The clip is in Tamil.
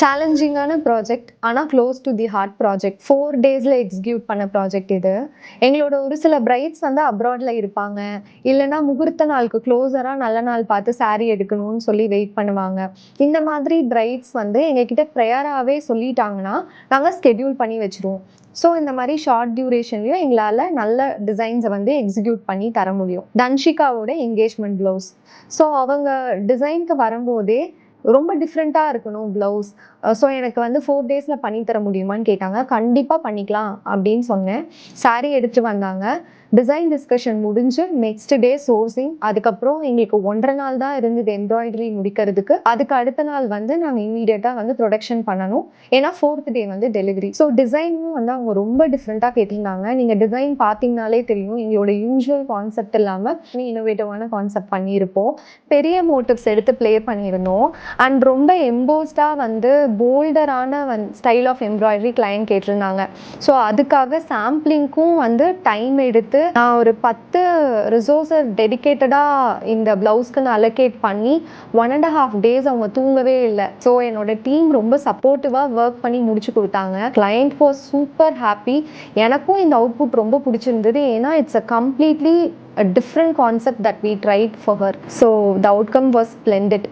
சேலஞ்சிங்கான ப்ராஜெக்ட் ஆனால் close to the heart project. 4 டேஸில் எக்ஸிக்யூட் பண்ண ப்ராஜெக்ட் இது. எங்களோட ஒரு சில பிரைட்ஸ் வந்து அப்ராடில் இருப்பாங்க, இல்லைன்னா முகூர்த்த நாளுக்கு க்ளோஸராக நல்ல நாள் பார்த்து சாரீ எடுக்கணும்னு சொல்லி வெயிட் பண்ணுவாங்க. இந்த மாதிரி பிரைட்ஸ் வந்து எங்ககிட்ட ப்ரையராகவே சொல்லிட்டாங்கன்னா நாங்கள் ஸ்கெடியூல் பண்ணி வச்சுருவோம். ஸோ இந்த மாதிரி ஷார்ட் டியூரேஷன்லையும் எங்களால் நல்ல டிசைன்ஸை வந்து எக்ஸிக்யூட் பண்ணி தர முடியும். தன்ஷிகாவோட என்கேஜ்மெண்ட் ப்ளவுஸ். ஸோ அவங்க டிசைனுக்கு வரும்போதே ரொம்ப டிஃப்ரெண்ட்டாக இருக்கணும் ப்ளவுஸ். ஸோ எனக்கு வந்து 4 டேஸில் பண்ணித்தர முடியுமான்னு கேட்டாங்க. கண்டிப்பாக பண்ணிக்கலாம் அப்படின்னு சொன்னேன். சாரீ எடுத்துகிட்டு வந்தாங்க. டிசைன் டிஸ்கஷன் முடிஞ்சு நெக்ஸ்ட் டே சோர்சிங். அதுக்கப்புறம் எங்களுக்கு 1.5 நாள் தான் இருந்தது எம்ப்ராய்டரி முடிக்கிறதுக்கு. அதுக்கு அடுத்த நாள் வந்து நாங்கள் இமீடியட்டாக வந்து ப்ரொடக்ஷன் பண்ணணும். ஏன்னா 4th டே வந்து டெலிவரி. ஸோ டிசைனும் வந்து அவங்க ரொம்ப டிஃப்ரெண்ட்டாக கேட்டிருந்தாங்க. நீங்கள் டிசைன் பார்த்தீங்கனாலே தெரியும், எங்களோட யூஸ்வல் கான்செப்ட் இல்லாமல் இன்னோவேட்டிவான கான்செப்ட் பண்ணியிருப்போம். பெரிய மோட்டிவ்ஸ் எடுத்து ப்ளே பண்ணியிருந்தோம். அண்ட் ரொம்ப எம்போஸ்டாக வந்து போல்டரான ஸ்டைல் ஆஃப் எம்ப்ராய்டரி கிளையண்ட் கேட்டிருந்தாங்க. ஸோ அதுக்காக சாம்பிளிங்க்கும் வந்து டைம் எடுத்து நான் ஒரு 10 ரிசோர்ஸை டெடிக்கேட்டடாக இந்த ப்ளவுஸ்க்கு நான் அலோகேட் பண்ணி 1.5 days அவங்க தூங்கவே இல்லை. ஸோ என்னோட டீம் ரொம்ப சப்போர்ட்டிவாக ஒர்க் பண்ணி முடிச்சு கொடுத்தாங்க. Client was super happy. எனக்கும் இந்த அவுட்புட் ரொம்ப பிடிச்சிருந்தது. ஏன்னா it's a completely a different concept that we tried for her. So the outcome was splendid.